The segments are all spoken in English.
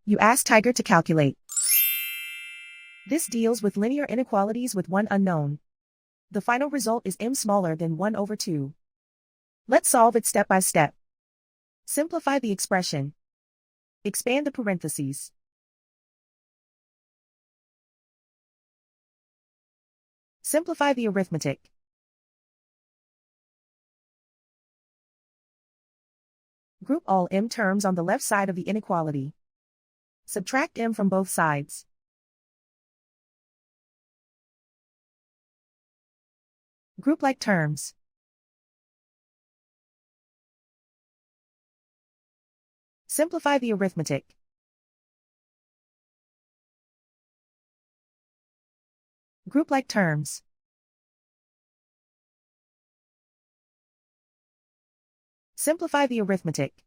You ask Tiger to calculate. This deals with linear inequalities with one unknown. The final result is m smaller than 1/2. Let's solve it step by step. Simplify the expression. Expand the parentheses. Simplify the arithmetic. Group all m terms on the left side of the inequality. Subtract m from both sides. Group like terms. Simplify the arithmetic. Group like terms. Simplify the arithmetic.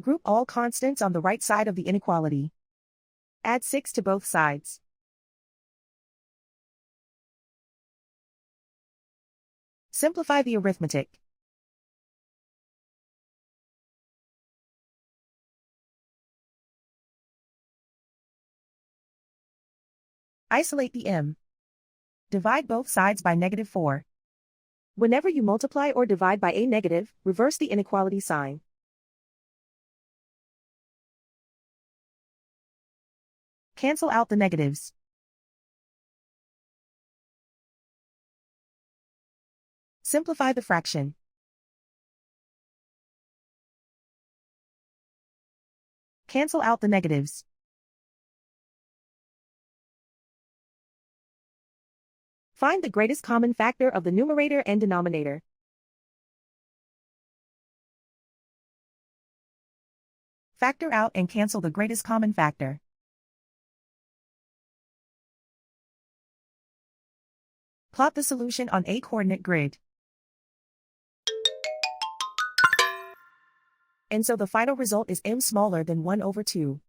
Group all constants on the right side of the inequality. Add 6 to both sides. Simplify the arithmetic. Isolate the m. Divide both sides by -4. Whenever you multiply or divide by a negative, reverse the inequality sign. Cancel out the negatives. Simplify the fraction. Cancel out the negatives. Find the greatest common factor of the numerator and denominator. Factor out and cancel the greatest common factor. Plot the solution on a coordinate grid. And so the final result is m smaller than 1/2.